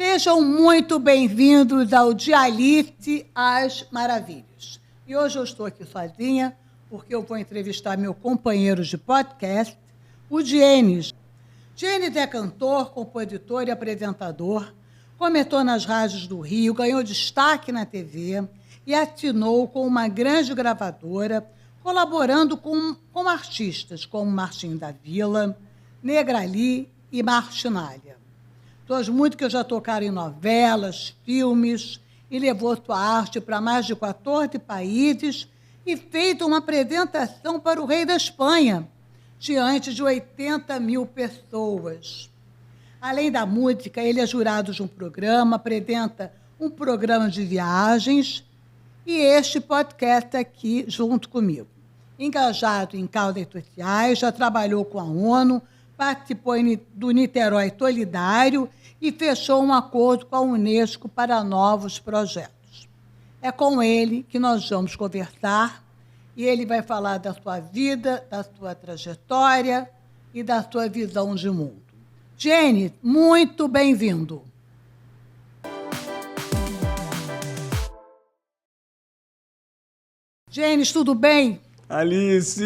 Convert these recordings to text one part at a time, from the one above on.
Sejam muito bem-vindos ao Dialice às Maravilhas. E hoje eu estou aqui sozinha, porque eu vou entrevistar meu companheiro de podcast, o Dienis. Dienis é cantor, compositor e apresentador, comentou nas rádios do Rio, ganhou destaque na TV e assinou com uma grande gravadora, colaborando com artistas como Martinho da Vila, Negrali e Martinalha. Duas músicas que já tocaram em novelas, filmes, e levou sua arte para mais de 14 países e feito uma apresentação para o rei da Espanha, diante de 80 mil pessoas. Além da música, ele é jurado de um programa, apresenta um programa de viagens e este podcast aqui junto comigo. Engajado em causas sociais, já trabalhou com a ONU, participou do Niterói Solidário e fechou um acordo com a Unesco para novos projetos. É com ele que nós vamos conversar e ele vai falar da sua vida, da sua trajetória e da sua visão de mundo. Dienis, muito bem-vindo. Dienis, tudo bem? Alice!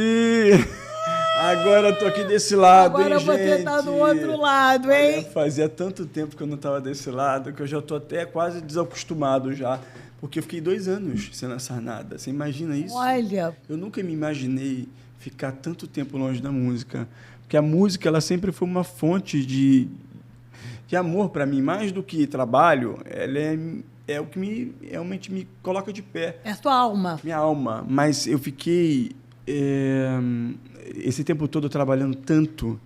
Agora eu tô aqui desse lado, agora hein, gente? Agora você tá do outro lado, hein? Olha, fazia tanto tempo que eu não tava desse lado que eu já tô até quase desacostumado já. Porque eu fiquei 2 anos sem lançar nada. Você imagina isso? Olha... Eu nunca me imaginei ficar tanto tempo longe da música. Porque a música, ela sempre foi uma fonte de amor para mim. Mais do que trabalho, ela é o que realmente me coloca de pé. É a sua alma. Minha alma. Mas eu fiquei... esse tempo todo trabalhando tanto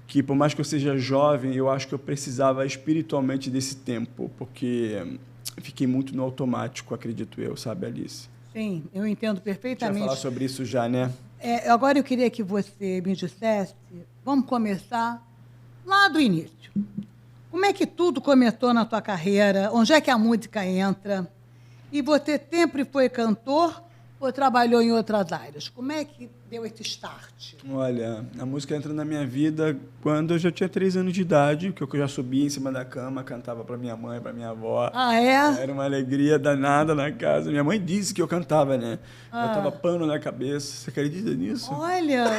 que, por mais que eu seja jovem, eu acho que eu precisava espiritualmente desse tempo, porque fiquei muito no automático, acredito eu, sabe, Alice? Sim, eu entendo perfeitamente. A gente vai falar sobre isso já, né? Agora eu queria que você me dissesse, vamos começar lá do início. Como é que tudo começou na tua carreira? Onde é que a música entra? E você sempre foi cantor ou trabalhou em outras áreas? Como é que deu esse start? Olha, a música entra na minha vida quando eu já tinha 3 anos de idade, que eu já subia em cima da cama, cantava para minha mãe, para minha avó. Ah, é? Era uma alegria danada na casa. Minha mãe disse que eu cantava, né? Botava pano na cabeça. Você acredita nisso? Olha...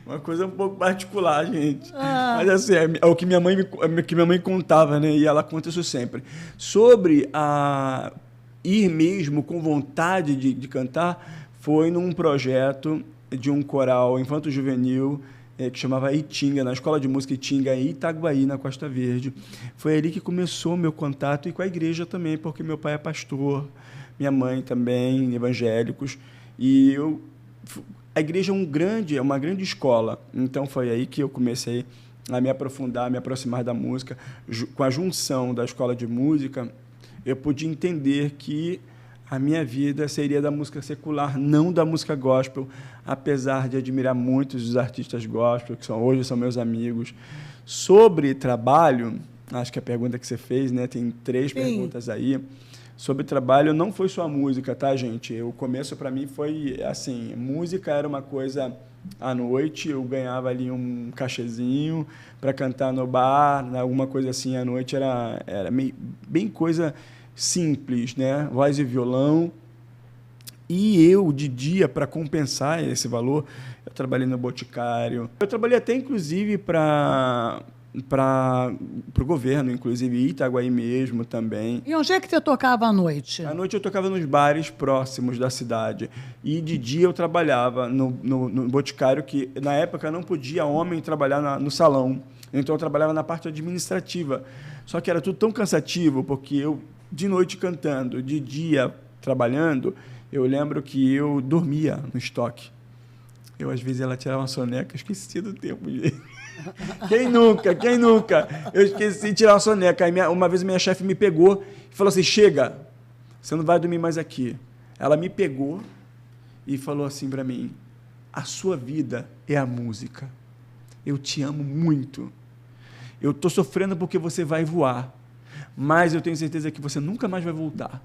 Uma coisa um pouco particular, gente. Mas assim, é o que minha mãe contava, né? E ela conta isso sempre. Sobre a... ir mesmo com vontade de cantar, foi num projeto de um coral infanto-juvenil que chamava Itinga, na Escola de Música Itinga, em Itaguaí, na Costa Verde. Foi ali que começou o meu contato, e com a igreja também, porque meu pai é pastor, minha mãe também, evangélicos, e a igreja é uma grande escola, então foi aí que eu comecei a me aprofundar, a me aproximar da música. Com a junção da escola de música, eu pude entender que a minha vida seria da música secular, não da música gospel, apesar de admirar muitos dos artistas gospel, que hoje são meus amigos. Sobre trabalho, acho que a pergunta que você fez, né, tem 3 perguntas aí. Sobre trabalho, não foi só a música, tá, gente? O começo, para mim, foi assim, música era uma coisa à noite, eu ganhava ali um cachezinho para cantar no bar, alguma coisa assim à noite, era bem coisa simples, né? Voz e violão. E eu, de dia, para compensar esse valor, eu trabalhei no Boticário. Eu trabalhei até, inclusive, para o governo, inclusive Itaguaí mesmo também. E onde é que você tocava à noite? À noite eu tocava nos bares próximos da cidade. E de dia eu trabalhava no Boticário, que na época não podia homem trabalhar no salão. Então eu trabalhava na parte administrativa. Só que era tudo tão cansativo, porque eu, de noite cantando, de dia trabalhando, eu lembro que eu dormia no estoque. Eu, às vezes, ela tirava uma soneca, eu esqueci do tempo, gente. Quem nunca? Eu esqueci de tirar uma soneca. Aí uma vez minha chefe me pegou e falou assim, chega, você não vai dormir mais aqui. Ela me pegou e falou assim para mim, a sua vida é a música. Eu te amo muito. Eu estou sofrendo porque você vai voar, mas eu tenho certeza que você nunca mais vai voltar.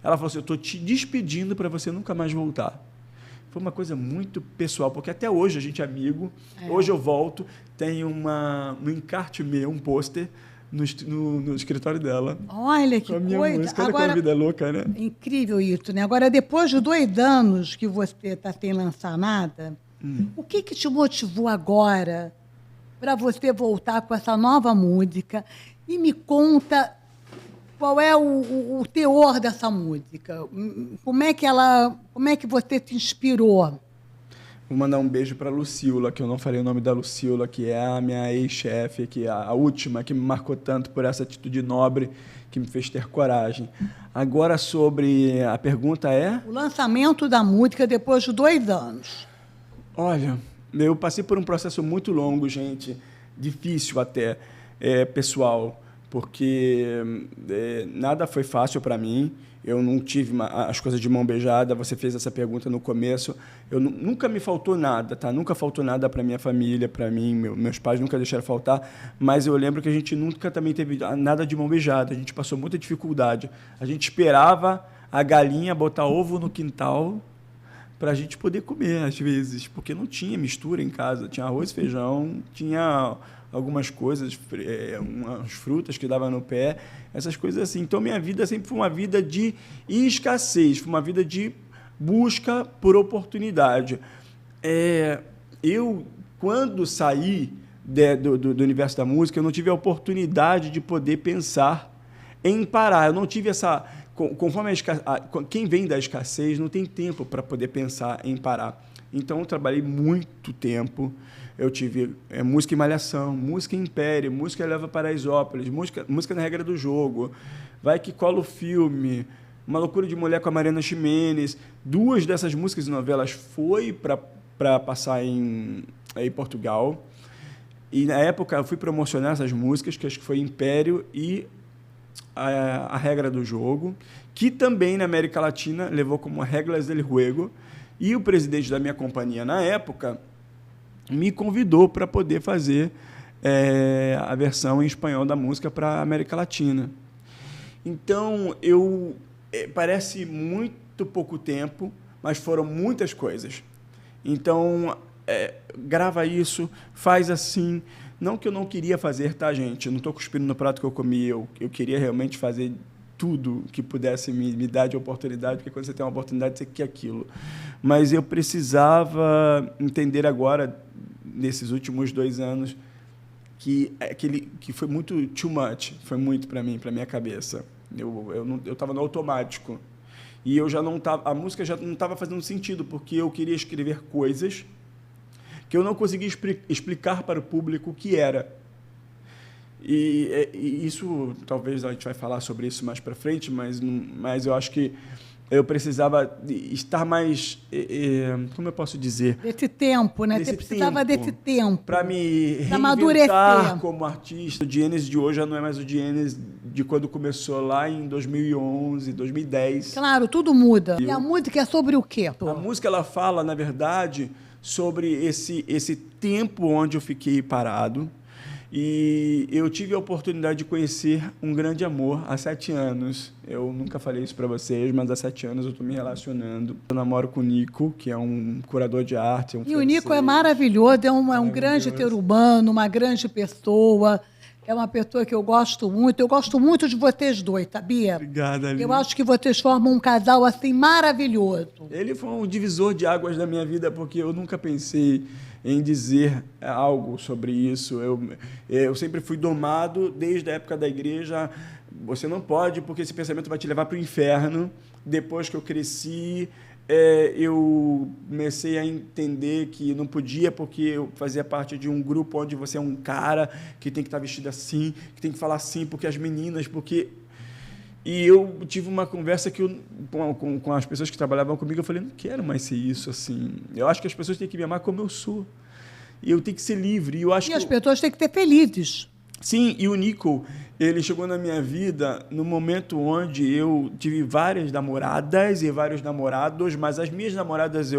Ela falou assim, eu estou te despedindo para você nunca mais voltar. Foi uma coisa muito pessoal, porque até hoje a gente é amigo. Hoje eu volto, tem no encarte meu um pôster no escritório dela. Olha que com a minha coisa. música. Olha Agora, como a vida é louca, né? incrível isso, né? Agora, depois de 2 anos que você está sem lançar nada, o que te motivou agora para você voltar com essa nova música? E me conta qual é o teor dessa música. Como é que você se inspirou? Vou mandar um beijo para Lucila, que eu não falei o nome da Lucila, que é a minha ex-chefe, que é a última que me marcou tanto por essa atitude nobre que me fez ter coragem. Agora, sobre a pergunta é... O lançamento da música depois de 2 anos. Olha, eu passei por um processo muito longo, gente, difícil até, pessoal, porque nada foi fácil para mim. Eu não tive as coisas de mão beijada. Você fez essa pergunta no começo. Nunca me faltou nada, tá? Nunca faltou nada para minha família, para mim. Meus pais nunca deixaram faltar. Mas eu lembro que a gente nunca também teve nada de mão beijada. A gente passou muita dificuldade. A gente esperava a galinha botar ovo no quintal para a gente poder comer, às vezes, porque não tinha mistura em casa. Tinha arroz e feijão, tinha algumas coisas, umas frutas que dava no pé, essas coisas assim. Então, minha vida sempre foi uma vida de escassez, foi uma vida de busca por oportunidade. Eu, quando saí do universo da música, eu não tive a oportunidade de poder pensar em parar. Eu não tive essa... Conforme quem vem da escassez não tem tempo para poder pensar em parar. Então, eu trabalhei muito tempo. Eu tive música em Malhação, música em Império, música Leva Paraisópolis, música na Regra do Jogo, Vai Que Cola o Filme, Uma Loucura de Mulher com a Mariana Ximenes. 2 dessas músicas e novelas foi para passar em Portugal. E, na época, eu fui promocionar essas músicas, que acho que foi Império e a Regra do Jogo, que também na América Latina levou como Regras del Juego, e o presidente da minha companhia na época me convidou para poder fazer a versão em espanhol da música para a América Latina. Então, parece muito pouco tempo, mas foram muitas coisas. Então, grava isso, faz assim. Não que eu não queria fazer, tá, gente? Eu não estou cuspindo no prato que eu comi. Eu queria realmente fazer tudo que pudesse me dar de oportunidade, porque quando você tem uma oportunidade, você quer aquilo. Mas eu precisava entender agora, nesses últimos 2 anos, que foi muito too much, foi muito para mim, para minha cabeça. Eu estava no automático. E eu já não tava, a música já não estava fazendo sentido, porque eu queria escrever coisas que eu não conseguia explicar para o público o que era. E isso, talvez a gente vai falar sobre isso mais para frente, mas eu acho que eu precisava estar mais... como eu posso dizer? Desse tempo, né? Você precisava desse tempo. Para me reinventar amadurecer como artista. O Dienes de hoje já não é mais o Dienes de quando começou lá em 2011, 2010. Claro, tudo muda. E a música é sobre o quê? A música, ela fala, na verdade, sobre esse tempo onde eu fiquei parado. E eu tive a oportunidade de conhecer um grande amor há 7 anos. Eu nunca falei isso para vocês, mas há 7 anos eu estou me relacionando. Eu namoro com o Nico, que é um curador de arte. E o Nico é maravilhoso, é um grande ser humano, uma grande pessoa. É uma pessoa que eu gosto muito. Eu gosto muito de vocês dois, sabia? Obrigada, Aline. Eu acho que vocês formam um casal assim maravilhoso. Ele foi um divisor de águas da minha vida, porque eu nunca pensei em dizer algo sobre isso. Eu sempre fui domado desde a época da igreja. Você não pode, porque esse pensamento vai te levar para o inferno. Depois que eu cresci, eu comecei a entender que não podia, porque eu fazia parte de um grupo onde você é um cara que tem que estar vestido assim, que tem que falar assim, porque as meninas, porque... E eu tive uma conversa com as pessoas que trabalhavam comigo, eu falei, não quero mais ser isso, assim. Eu acho que as pessoas têm que me amar como eu sou. E eu tenho que ser livre. E as pessoas têm que ser felizes. Sim, e o Nico, ele chegou na minha vida no momento onde eu tive várias namoradas e vários namorados, mas as minhas namoradas,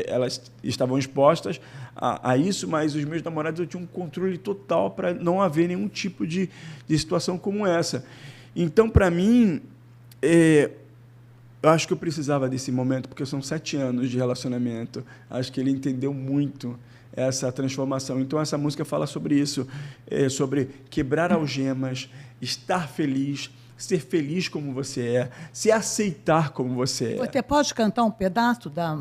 elas estavam expostas a isso, mas os meus namorados eu tinha um controle total para não haver nenhum tipo de situação como essa. Então, para mim, eu acho que eu precisava desse momento, porque são 7 anos de relacionamento. Acho que ele entendeu muito essa transformação. Então, essa música fala sobre isso, sobre quebrar algemas, estar feliz, ser feliz como você é, se aceitar como você é. Você pode cantar um pedaço da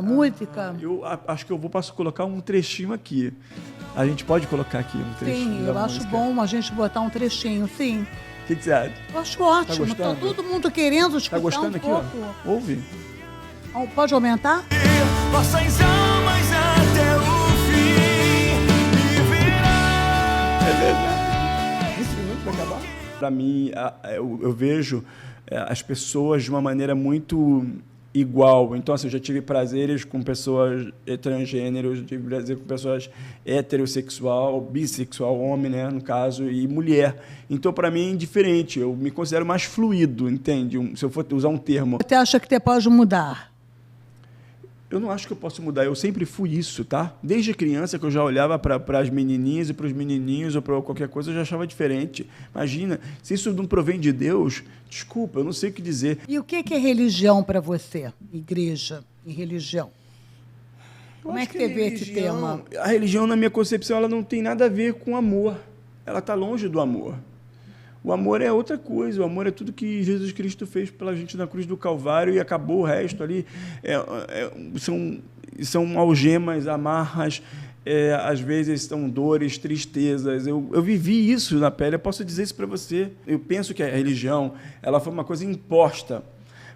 música? Eu acho que posso colocar um trechinho aqui. A gente pode colocar aqui um trechinho. Sim, eu acho bom a gente botar um trechinho, sim. O que você acha? Eu acho ótimo. Tá gostando? Tá todo mundo querendo escutar gostando um aqui, pouco. ó? Ouve. Pode aumentar? Vossas almas até o fim viverá. 20 minutos para acabar? Para mim, eu vejo as pessoas de uma maneira muito igual. Então, assim, eu já tive prazeres com pessoas transgêneros, tive prazer com pessoas heterossexual, bissexual, homem, né, no caso, e mulher. Então, para mim, é indiferente. Eu me considero mais fluido, entende? Se eu for usar um termo. Você acha que você pode mudar? Eu não acho que eu posso mudar, eu sempre fui isso, tá? Desde criança que eu já olhava para as menininhas e para os menininhos ou para qualquer coisa, eu já achava diferente. Imagina, se isso não provém de Deus, desculpa, eu não sei o que dizer. E o que é religião para você? Igreja e religião? Como é que você vê esse tema? A religião, na minha concepção, ela não tem nada a ver com amor. Ela está longe do amor. O amor é outra coisa, o amor é tudo que Jesus Cristo fez pela gente na cruz do Calvário e acabou o resto ali. São algemas, amarras, às vezes são dores, tristezas. Eu vivi isso na pele, eu posso dizer isso para você. Eu penso que a religião ela foi uma coisa imposta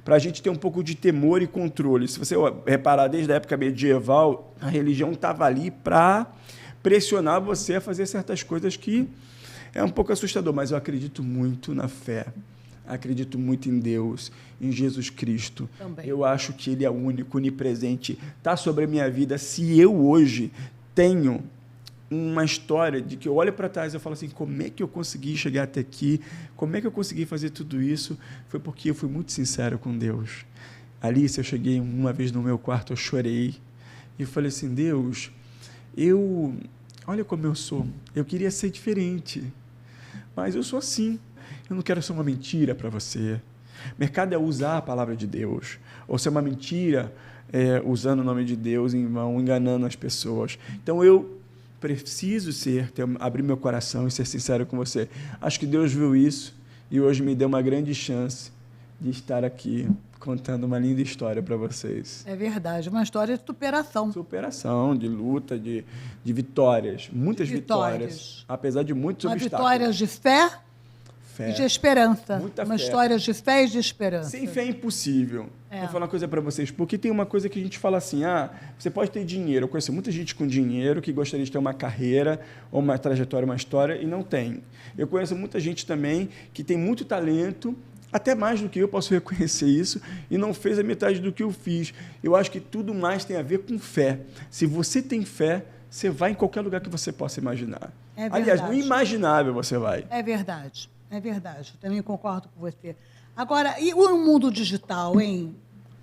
para a gente ter um pouco de temor e controle. Se você reparar, desde a época medieval, a religião estava ali para pressionar você a fazer certas coisas que é um pouco assustador, mas eu acredito muito na fé. Acredito muito em Deus, em Jesus Cristo. Também. Eu acho que Ele é o único, onipresente, está sobre a minha vida. Se eu hoje tenho uma história de que eu olho para trás e eu falo assim, como é que eu consegui chegar até aqui? Como é que eu consegui fazer tudo isso? Foi porque eu fui muito sincero com Deus. Alice, eu cheguei uma vez no meu quarto, eu chorei. E eu falei assim, Deus, olha como eu sou. Eu queria ser diferente. Mas eu sou assim. Eu não quero ser uma mentira para você. Mercado é usar a palavra de Deus. Ou ser uma mentira usando o nome de Deus em vão, enganando as pessoas. Então, eu preciso abrir meu coração e ser sincero com você. Acho que Deus viu isso e hoje me deu uma grande chance de estar aqui contando uma linda história para vocês. É verdade, uma história de superação. Superação, de luta, de vitórias. Muitas vitórias. Apesar de muitos obstáculos. Vitórias de fé e de esperança. Muita uma fé. História de fé e de esperança. Sem fé é impossível. Vou falar uma coisa para vocês, porque tem uma coisa que a gente fala assim, você pode ter dinheiro. Eu conheço muita gente com dinheiro que gostaria de ter uma carreira, ou uma trajetória, uma história, e não tem. Eu conheço muita gente também que tem muito talento, até mais do que eu posso reconhecer isso, e não fez a metade do que eu fiz. Eu acho que tudo mais tem a ver com fé. Se você tem fé, você vai em qualquer lugar que você possa imaginar. É verdade. Aliás, no imaginável você vai. É verdade, é verdade. Eu também concordo com você. Agora, e o mundo digital, hein?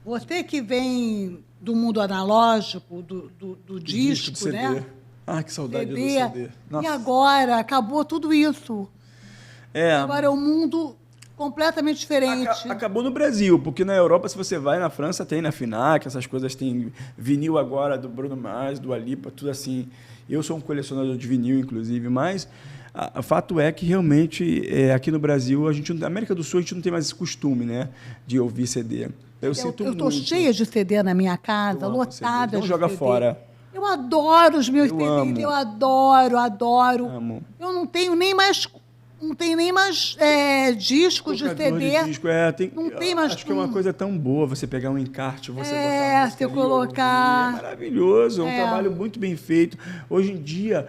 Você que vem do mundo analógico, do disco, CD. né? Ah, que saudade do CD. CD. Nossa. E agora, acabou tudo isso. Agora é um mundo completamente diferente. Acabou no Brasil, porque na Europa, se você vai, na França tem na FNAC, essas coisas, tem vinil agora do Bruno Mars, do Alipa, tudo assim. Eu sou um colecionador de vinil, inclusive, mas o fato é que realmente aqui no Brasil, na América do Sul, a gente não tem mais esse costume, né, de ouvir CD. Eu estou cheia de CD na minha casa, lotada de CD. Não joga fora. Eu adoro os meus CDs, amo. Eu adoro. Amo. Eu não tenho nem mais discos de CD. Não tem mais. Acho que é uma coisa tão boa você pegar um encarte, você botar você colocar. É maravilhoso, é um trabalho muito bem feito. Hoje em dia,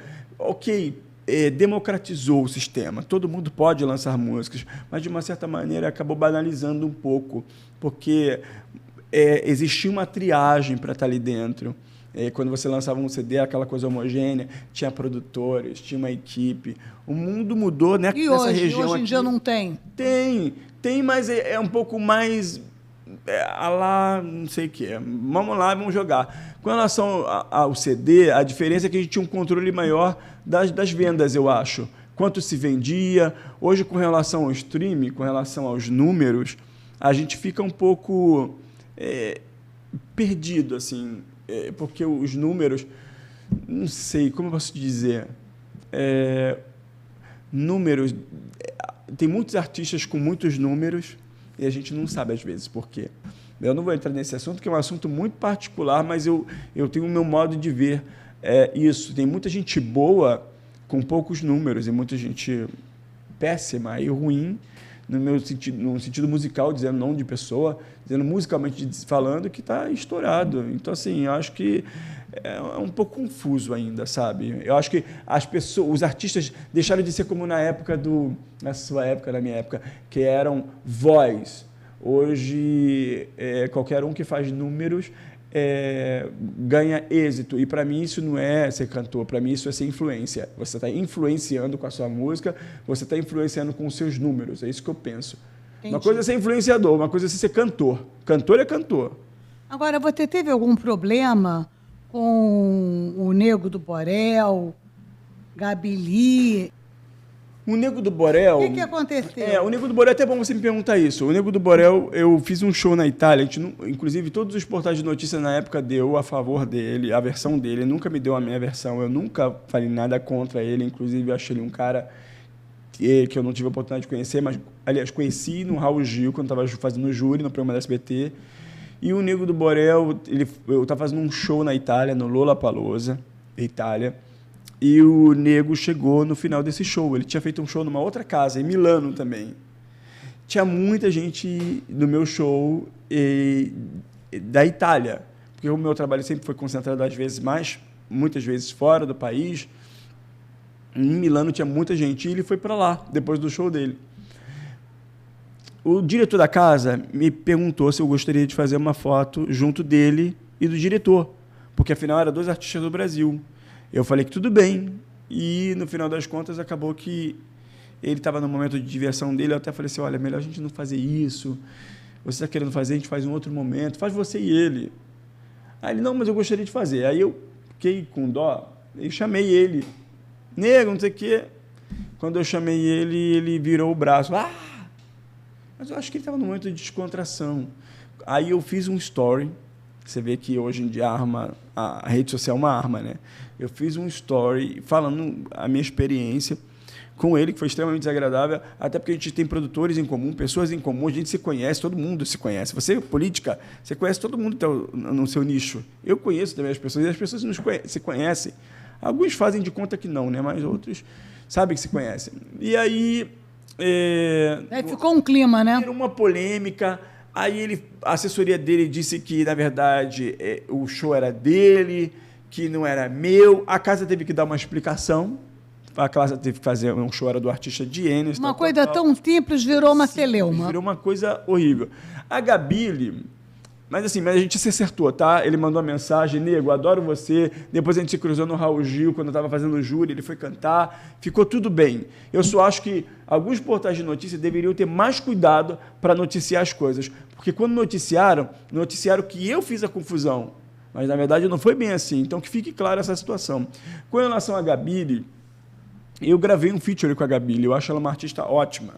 democratizou o sistema. Todo mundo pode lançar músicas, mas de uma certa maneira acabou banalizando um pouco, porque existia uma triagem para estar ali dentro. Quando você lançava um CD, aquela coisa homogênea, tinha produtores, tinha uma equipe. O mundo mudou, né? E nessa hoje? Região Hoje em dia não tem? Tem, mas é um pouco mais não sei o quê. Vamos lá, vamos jogar. Com relação ao CD, a diferença é que a gente tinha um controle maior das vendas, eu acho. Quanto se vendia. Hoje, com relação ao streaming, com relação aos números, a gente fica um pouco perdido, assim, porque os números não sei, como eu posso te dizer? Números. Tem muitos artistas com muitos números e a gente não sabe, às vezes, por quê. Eu não vou entrar nesse assunto, que é um assunto muito particular, mas eu tenho o meu modo de ver isso. Tem muita gente boa com poucos números e muita gente péssima e ruim, no sentido musical, dizendo não de pessoa, dizendo musicalmente falando, que está estourado. Então, assim, eu acho que é um pouco confuso ainda, sabe? Eu acho que os artistas deixaram de ser como na sua época, na minha época, que eram voz. Hoje, qualquer um que faz números ganha êxito. E, para mim, isso não é ser cantor. Para mim, isso é ser influência. Você está influenciando com a sua música, você está influenciando com os seus números. É isso que eu penso. Entendi. Uma coisa é ser influenciador, uma coisa é ser cantor. Cantor é cantor. Agora, você teve algum problema com o Nego do Borel, Gabi Lee? O Nego do Borel... O que aconteceu? O Nego do Borel, é até bom você me perguntar isso. O Nego do Borel, eu fiz um show na Itália, inclusive todos os portais de notícia na época deu a favor dele, a versão dele, nunca me deu a minha versão, eu nunca falei nada contra ele, inclusive eu achei ele um cara que eu não tive a oportunidade de conhecer, mas, aliás, conheci no Raul Gil, quando estava fazendo júri no programa da SBT, e o Nego do Borel, eu estava fazendo um show na Itália, no Lollapalooza, Itália, e o Nego chegou no final desse show. Ele tinha feito um show numa outra casa, em Milano também. Tinha muita gente no meu show da Itália, porque o meu trabalho sempre foi concentrado, muitas vezes fora do país. Em Milano tinha muita gente e ele foi para lá, depois do show dele. O diretor da casa me perguntou se eu gostaria de fazer uma foto junto dele e do diretor, porque afinal eram 2 artistas do Brasil. Eu falei que tudo bem, e no final das contas acabou que ele estava no momento de diversão dele, eu até falei assim, olha, melhor a gente não fazer isso, você está querendo fazer, a gente faz em outro momento, faz você e ele. Aí ele, não, mas eu gostaria de fazer. Aí eu fiquei com dó, e chamei ele, Nego, não sei o quê. Quando eu chamei ele, ele virou o braço, mas eu acho que ele estava no momento de descontração. Aí eu fiz um story. Você vê que hoje em dia a rede social é uma arma, né? Eu fiz um story falando a minha experiência com ele, que foi extremamente desagradável, até porque a gente tem produtores em comum, pessoas em comum, a gente se conhece, todo mundo se conhece. Você, política, você conhece todo mundo no seu nicho. Eu conheço também as pessoas, e as pessoas se conhecem. Alguns fazem de conta que não, né? Mas outros sabem que se conhecem. E aí... Aí ficou um clima, né? Virou uma polêmica. Aí a assessoria dele disse que, na verdade, o show era dele, que não era meu. A casa teve que dar uma explicação. A casa teve que fazer um show, era do artista Dienes. Uma coisa tão simples virou uma celeuma. Virou uma coisa horrível. A Gabi, mas assim, a gente se acertou, tá? Ele mandou uma mensagem, Nego, adoro você. Depois a gente se cruzou no Raul Gil, quando eu estava fazendo o júri, ele foi cantar. Ficou tudo bem. Eu só acho que alguns portais de notícia deveriam ter mais cuidado para noticiar as coisas. Porque quando noticiaram que eu fiz a confusão. Mas, na verdade, não foi bem assim. Então, que fique clara essa situação. Com relação à Gabi, eu gravei um feature com a Gabi. Eu acho ela uma artista ótima.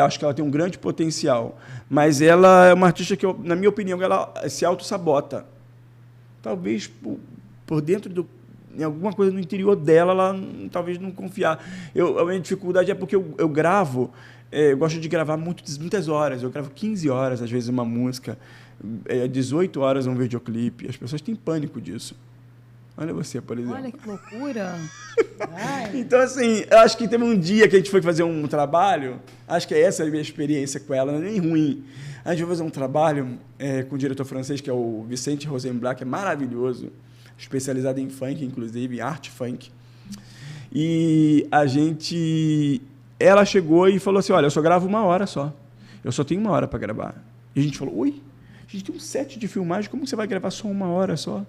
Acho que ela tem um grande potencial. Mas ela é uma artista que, na minha opinião, ela se auto-sabota. Talvez por dentro em alguma coisa no interior dela, ela talvez não confiar. A minha dificuldade é porque eu gravo, eu gosto de gravar muitas horas. Eu gravo 15 horas, às vezes, uma música, 18 horas um videoclipe. As pessoas têm pânico disso. Olha você, por exemplo. Olha que loucura. Então, assim, eu acho que teve um dia que a gente foi fazer um trabalho, acho que essa é a minha experiência com ela, não é nem ruim. A gente foi fazer um trabalho com o diretor francês, que é o Vicente Rosenblatt, que é maravilhoso, especializado em funk, inclusive, em arte funk. E ela chegou e falou assim, olha, eu só gravo 1 hora só. Eu só tenho 1 hora para gravar. E a gente falou, oi, a gente tem um set de filmagem, como você vai gravar só 1 hora só?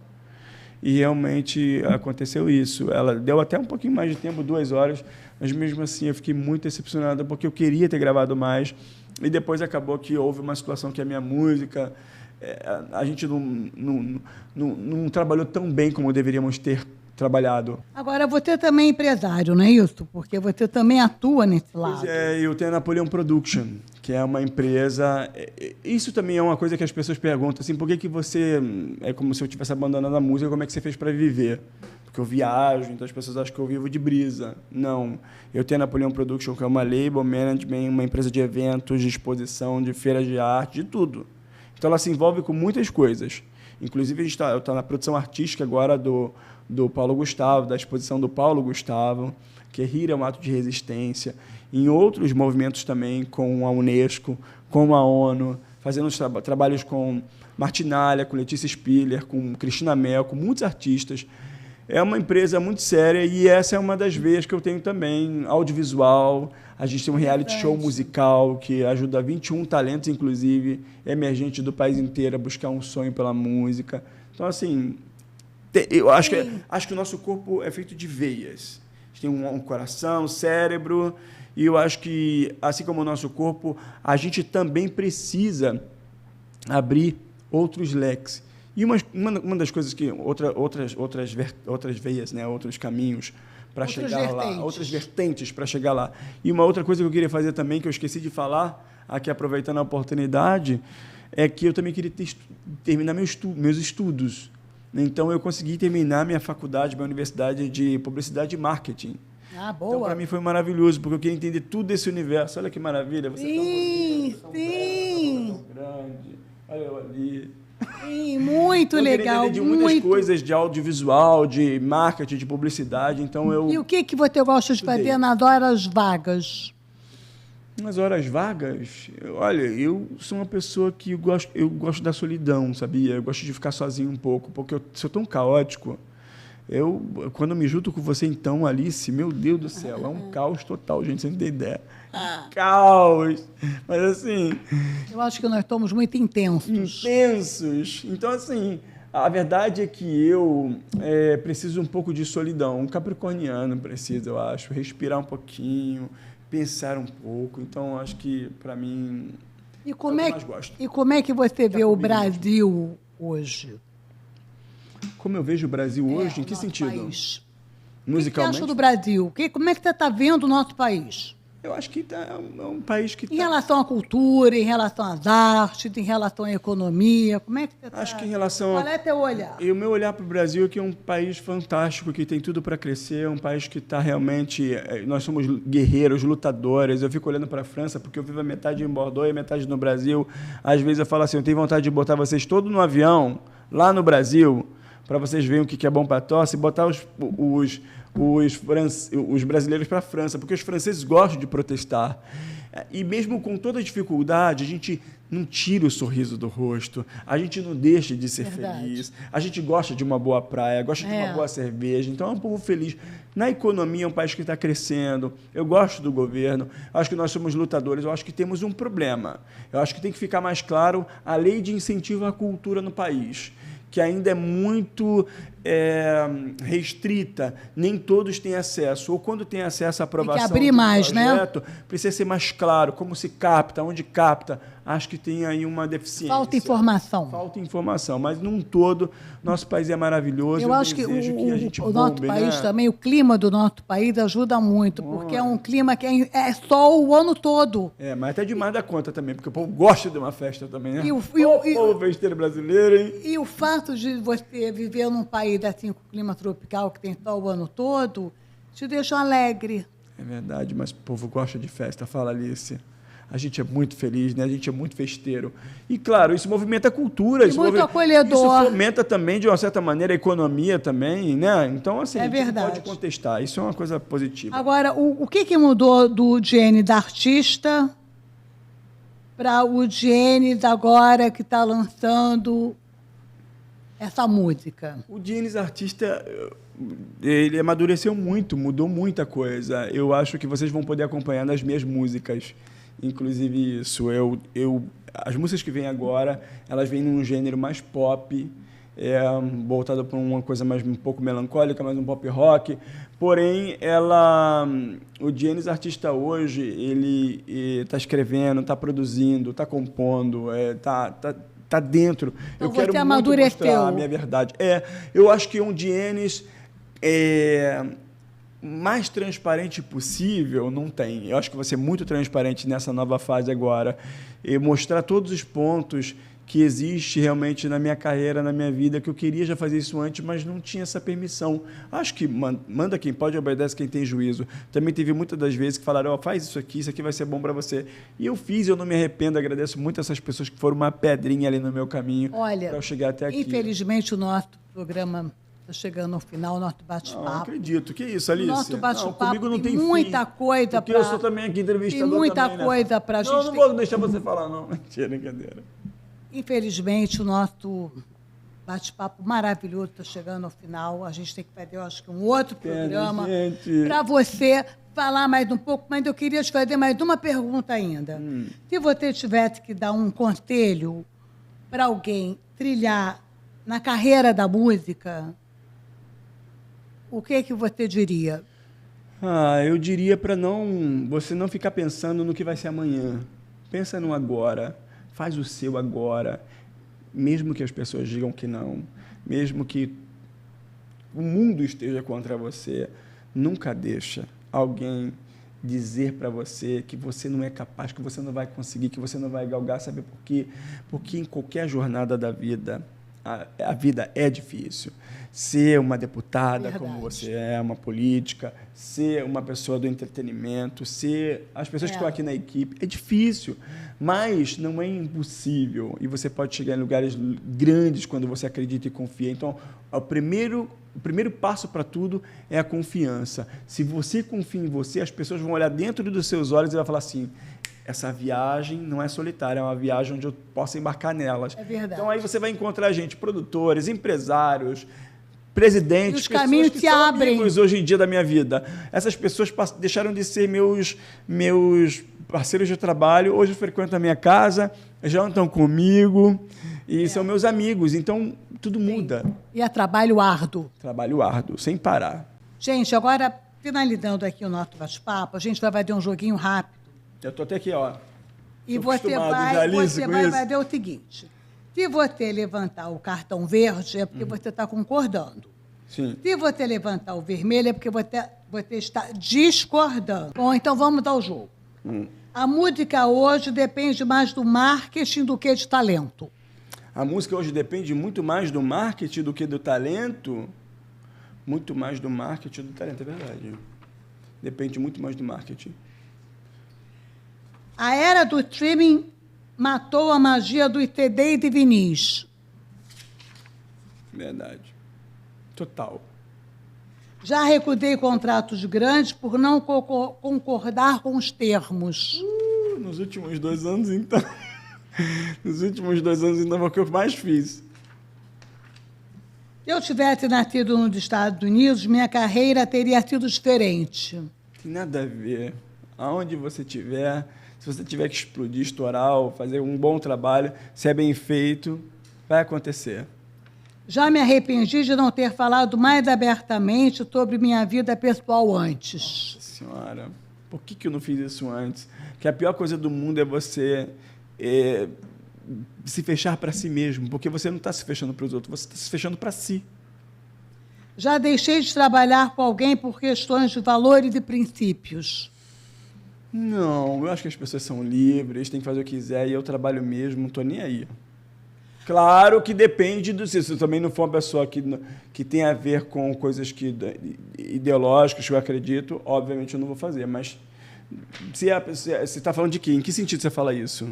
E realmente aconteceu isso. Ela deu até um pouquinho mais de tempo, 2 horas, mas mesmo assim eu fiquei muito decepcionado porque eu queria ter gravado mais. E depois acabou que houve uma situação que a minha música, a gente não trabalhou tão bem como deveríamos ter trabalhado. Agora, você também é empresário, não é isso? Porque você também atua nesse lado. Pois eu tenho a Napoleon Production, que é uma empresa... Isso também é uma coisa que as pessoas perguntam, assim, por que você... É como se eu estivesse abandonando a música, como é que você fez para viver? Porque eu viajo, então as pessoas acham que eu vivo de brisa. Não. Eu tenho a Napoleon Production, que é uma label management, uma empresa de eventos, de exposição, de feiras de arte, de tudo. Então, ela se envolve com muitas coisas. Inclusive, eu estou na produção artística agora do Paulo Gustavo, da exposição do Paulo Gustavo, que é Rir é um ato de resistência, em outros movimentos também, com a Unesco, com a ONU, fazendo trabalhos com Martinalha, com Letícia Spiller, com Cristina Mel, com muitos artistas. É uma empresa muito séria e essa é uma das veias que eu tenho também, audiovisual. A gente tem um reality show musical que ajuda 21 talentos, inclusive, emergentes do país inteiro a buscar um sonho pela música. Então, assim, eu acho que o nosso corpo é feito de veias. A gente tem um coração, cérebro, e eu acho que, assim como o nosso corpo, a gente também precisa abrir outros leques. E uma das coisas que outras veias, né, outros caminhos para chegar lá, outras vertentes para chegar lá. E uma outra coisa que eu queria fazer também, que eu esqueci de falar, aqui aproveitando a oportunidade, é que eu também queria terminar meus estudos. Então, eu consegui terminar minha faculdade, minha universidade de publicidade e marketing. Ah, boa. Então, para mim foi maravilhoso, porque eu queria entender tudo desse universo. Olha que maravilha. Você sim. Tão grande. Olha eu ali. Sim, muito legal. Eu de muitas coisas de audiovisual, de marketing, de publicidade. Então E o que você gosta de fazer nas horas vagas? Nas horas vagas, olha, eu sou uma pessoa que eu gosto da solidão, sabia? Eu gosto de ficar sozinho um pouco, porque eu sou tão caótico. Quando eu me junto com você, então, Alice, meu Deus do céu, é um caos total, gente, você não tem ideia. Caos! Mas, assim... Eu acho que nós estamos muito intensos. Intensos! Então, assim, a verdade é que eu preciso um pouco de solidão. Um capricorniano precisa, eu acho, respirar um pouquinho, pensar um pouco. Então, acho que, para mim, é o que eu mais gosto. E como é que você vê o Brasil hoje? Como eu vejo o Brasil hoje? Em que sentido? País. Musicalmente? O que você acha do Brasil? Como é que você está vendo o nosso país? Eu acho que é um país que... Em relação à cultura, em relação às artes, em relação à economia, como é que você está? Acho que em relação... Qual é teu olhar? E o meu olhar para o Brasil é que é um país fantástico, que tem tudo para crescer, é um país que está realmente... Nós somos guerreiros, lutadores. Eu fico olhando para a França, porque eu vivo a metade em Bordeaux e a metade no Brasil. Às vezes eu falo assim, eu tenho vontade de botar vocês todos no avião, lá no Brasil, para vocês verem o que é bom para a tosse, e botar os brasileiros para a França, porque os franceses gostam de protestar. E mesmo com toda a dificuldade, a gente não tira o sorriso do rosto, a gente não deixa de ser feliz, a gente gosta de uma boa praia, gosta de uma boa cerveja, então é um povo feliz. Na economia, é um país que está crescendo, eu gosto do governo, acho que nós somos lutadores, eu acho que temos um problema. Eu acho que tem que ficar mais claro a lei de incentivo à cultura no país, que ainda é muito restrita, nem todos têm acesso, ou quando tem acesso à aprovação tem que abrir mais, projeto, precisa ser mais claro, como se capta, onde capta. Acho que tem aí uma deficiência. Falta informação. Falta informação, mas num todo, nosso país é maravilhoso. Eu acho que o nosso país também, o clima do nosso país ajuda muito, porque é um clima que é sol o ano todo. Mas até demais da conta também, porque o povo gosta de uma festa também, né? O povo festeiro brasileiro, hein? E o fato de você viver num país assim, com clima tropical, que tem sol o ano todo, te deixa alegre. É verdade, mas o povo gosta de festa, fala Alice. A gente é muito feliz, né? A gente é muito festeiro. E, claro, isso movimenta a cultura. E muito acolhedor. Isso fomenta também, de uma certa maneira, a economia também, né? Então, assim, a gente não pode contestar. Isso é uma coisa positiva. Agora, o que mudou do Genis da artista para o Genis agora que está lançando essa música? O Genis artista, ele amadureceu muito, mudou muita coisa. Eu acho que vocês vão poder acompanhar nas minhas músicas. Inclusive isso, as músicas que vêm agora, elas vêm num gênero mais pop, voltada para uma coisa mais um pouco melancólica, mais um pop rock. Porém, o Genis artista hoje, ele está escrevendo, está produzindo, está compondo, está dentro. Então eu quero amadureceu. Mostrar a minha verdade. Eu acho que um Genis mais transparente possível, não tem. Eu acho que vou ser muito transparente nessa nova fase agora e mostrar todos os pontos que existe realmente na minha carreira, na minha vida, que eu queria já fazer isso antes, mas não tinha essa permissão. Acho que manda quem pode, obedece quem tem juízo. Também teve muitas das vezes que falaram, faz isso aqui vai ser bom para você. E eu fiz, eu não me arrependo, agradeço muito essas pessoas que foram uma pedrinha ali no meu caminho para eu chegar até aqui. Infelizmente, o nosso programa está chegando ao final, o nosso bate-papo. Não acredito. Que isso, Alice? O nosso bate-papo comigo não tem muita fim, coisa para... eu sou também aqui entrevistador. Tem muita também, coisa para a gente... Não vou deixar você falar, não. Mentira, brincadeira. Infelizmente, o nosso bate-papo maravilhoso está chegando ao final. A gente tem que fazer, eu acho que um outro programa para você falar mais um pouco, mas eu queria te fazer mais uma pergunta ainda. Se você tivesse que dar um conselho para alguém trilhar na carreira da música, o que você diria? Eu diria para você não ficar pensando no que vai ser amanhã. Pensa no agora. Faz o seu agora, mesmo que as pessoas digam que não, mesmo que o mundo esteja contra você, nunca deixa alguém dizer para você que você não é capaz, que você não vai conseguir, que você não vai galgar, sabe por quê? Porque em qualquer jornada da vida, a vida é difícil. Ser uma deputada, como você é, uma política, ser uma pessoa do entretenimento, ser as pessoas que estão aqui na equipe, é difícil, mas não é impossível. E você pode chegar em lugares grandes quando você acredita e confia. Então, o primeiro passo para tudo é a confiança. Se você confia em você, as pessoas vão olhar dentro dos seus olhos e vão falar assim, essa viagem não é solitária, é uma viagem onde eu posso embarcar nelas. É verdade. Então, aí você vai encontrar gente, produtores, empresários, presidentes, os caminhos que são abrem amigos hoje em dia da minha vida. Essas pessoas deixaram de ser meus parceiros de trabalho, hoje frequentam a minha casa, já estão comigo e são meus amigos. Então, tudo muda. E é trabalho árduo. Trabalho árduo, sem parar. Gente, agora, finalizando aqui o nosso bate-papo, a gente vai fazer um joguinho rápido. Eu estou até aqui, ó. E você vai fazer o seguinte. Se você levantar o cartão verde, é porque você está concordando. Sim. Se você levantar o vermelho, é porque você está discordando. Bom, então vamos ao jogo. A música hoje depende mais do marketing do que de talento. A música hoje depende muito mais do marketing do que do talento? Muito mais do marketing do que do talento, é verdade. Depende muito mais do marketing. A era do streaming matou a magia dos CDs e vinis. Verdade. Total. Já recusei contratos grandes por não concordar com os termos. Nos últimos 2 anos, então. Nos últimos 2 anos, então, foi o que eu mais fiz. Se eu tivesse nascido nos Estados Unidos, minha carreira teria sido diferente. Tem nada a ver. Aonde você estiver, se você tiver que explodir, estourar, ou fazer um bom trabalho, se é bem feito, vai acontecer. Já me arrependi de não ter falado mais abertamente sobre minha vida pessoal antes. Nossa Senhora, por que eu não fiz isso antes? Que a pior coisa do mundo é você se fechar para si mesmo, porque você não está se fechando para os outros, você está se fechando para si. Já deixei de trabalhar com alguém por questões de valores e princípios. Não, eu acho que as pessoas são livres, têm que fazer o que quiser, e eu trabalho mesmo, não estou nem aí. Claro que depende do... Se eu também não for uma pessoa que tem a ver com coisas ideológicas que eu acredito, obviamente eu não vou fazer, mas se está falando de quê? Em que sentido você fala isso?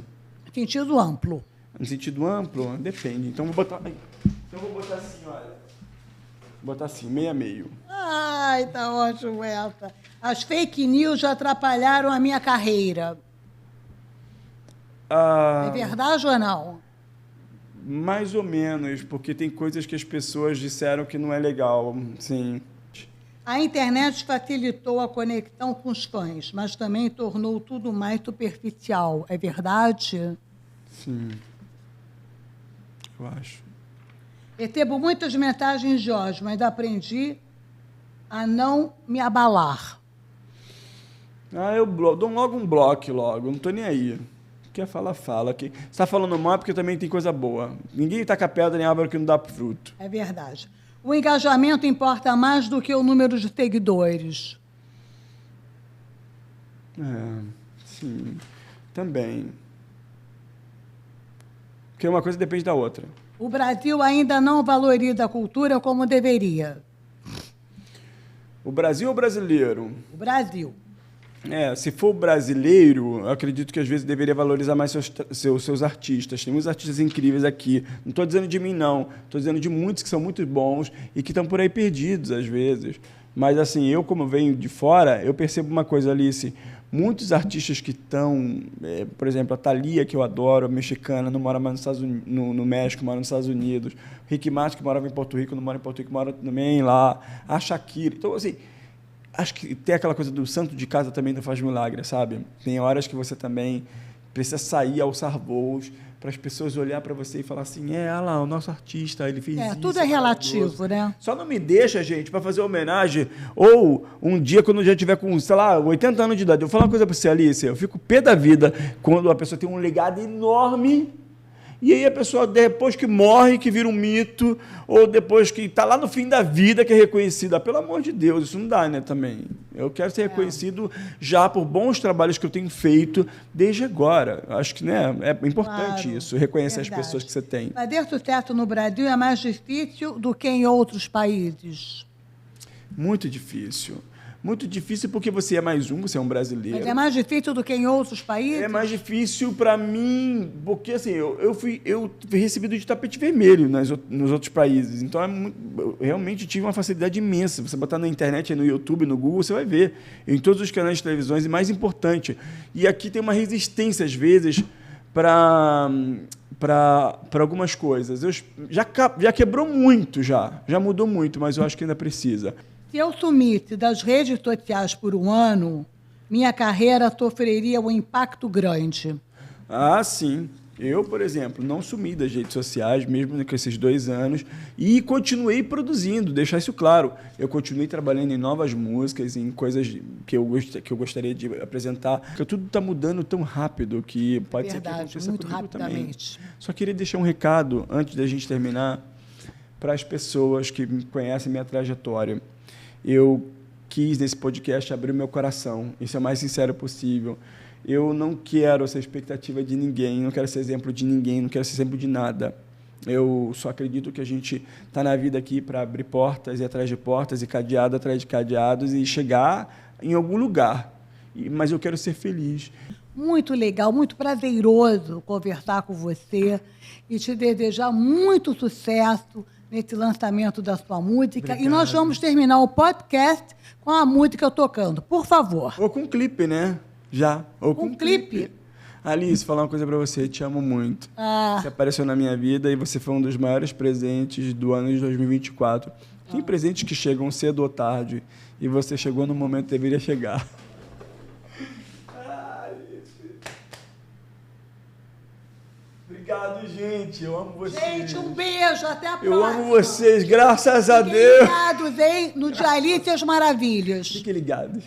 Sentido amplo. No sentido amplo? Depende. Então, vou botar assim, olha. Vou botar assim, meio a meio. Ai, tá ótimo essa. As fake news já atrapalharam a minha carreira. É verdade ou não? Mais ou menos, porque tem coisas que as pessoas disseram que não é legal, sim. A internet facilitou a conexão com os fãs, mas também tornou tudo mais superficial. É verdade? Sim, eu acho. Recebo muitas mensagens de ódio, mas aprendi a não me abalar. Eu dou logo um bloco, não estou nem aí. Quer falar, fala. Você está falando mal porque também tem coisa boa. Ninguém taca pedra em árvore que não dá fruto. É verdade. O engajamento importa mais do que o número de seguidores. Sim, também. Porque uma coisa depende da outra. O Brasil ainda não valoriza a cultura como deveria. O Brasil ou o brasileiro? O Brasil. Se for brasileiro, eu acredito que às vezes deveria valorizar mais seus artistas. Tem muitos artistas incríveis aqui. Não estou dizendo de mim, não. Estou dizendo de muitos que são muito bons e que estão por aí perdidos, às vezes. Mas, assim, eu, como venho de fora, eu percebo uma coisa, Alice. Muitos artistas que estão... por exemplo, a Thalia, que eu adoro, mexicana, não mora mais nos Estados Unidos, no México, mora nos Estados Unidos. Rick Martin, que morava em Porto Rico, não mora em Porto Rico, mora também lá. A Shakira. Então, assim... Acho que tem aquela coisa do santo de casa também não faz milagre, sabe? Tem horas que você também precisa sair, alçar voos, para as pessoas olhar para você e falar assim, olha lá, o nosso artista, ele fez isso. Tudo é relativo, né? Só não me deixa, gente, para fazer homenagem, ou um dia, quando eu já tiver com, sei lá, 80 anos de idade, eu vou falar uma coisa para você, Alice, eu fico pé da vida quando a pessoa tem um legado enorme. E aí a pessoa, depois que morre, que vira um mito, ou depois que está lá no fim da vida, que é reconhecida. Pelo amor de Deus, isso não dá, né, também. Eu quero ser reconhecido já por bons trabalhos que eu tenho feito desde agora. Acho que, né, é importante isso, reconhecer as pessoas que você tem. Fazer sucesso no Brasil é mais difícil do que em outros países? Muito difícil. Muito difícil porque você é mais um, você é um brasileiro. Mas é mais difícil do que em outros países? É mais difícil para mim, porque assim, eu fui recebido de tapete vermelho nos outros países. Então, eu realmente tive uma facilidade imensa. Você botar na internet, no YouTube, no Google, você vai ver. Em todos os canais de televisões, e mais importante. E aqui tem uma resistência, às vezes, para algumas coisas. Já quebrou muito, já mudou muito, mas eu acho que ainda precisa. Se eu sumisse das redes sociais por um ano, minha carreira sofreria um impacto grande. Ah, sim. Eu, por exemplo, não sumi das redes sociais, mesmo com esses 2 anos, e continuei produzindo, deixar isso claro. Eu continuei trabalhando em novas músicas, em coisas que eu gostaria de apresentar, porque tudo está mudando tão rápido que pode ser que aconteça muito comigo rapidamente. também. Só queria deixar um recado, antes da gente terminar, para as pessoas que conhecem minha trajetória. Eu quis, nesse podcast, abrir o meu coração. Isso é o mais sincero possível. Eu não quero ser expectativa de ninguém, não quero ser exemplo de ninguém, não quero ser exemplo de nada. Eu só acredito que a gente está na vida aqui para abrir portas e atrás de portas, e cadeado atrás de cadeados, e chegar em algum lugar. Mas eu quero ser feliz. Muito legal, muito prazeroso conversar com você e te desejar muito sucesso nesse lançamento da sua música. Obrigado. E nós vamos terminar o podcast com a música tocando, por favor. Ou com clipe, né? Já. Ou com clipe. Alice, falar uma coisa pra você, te amo muito. Você apareceu na minha vida e você foi um dos maiores presentes do ano de 2024. Tem presentes que chegam cedo ou tarde e você chegou no momento que deveria chegar. Obrigado, gente. Eu amo vocês. Gente, um beijo. Até a próxima. Eu amo vocês. Graças a Deus. Fiquem ligados, hein? No Dia Alice e as Maravilhas. Fiquem ligados.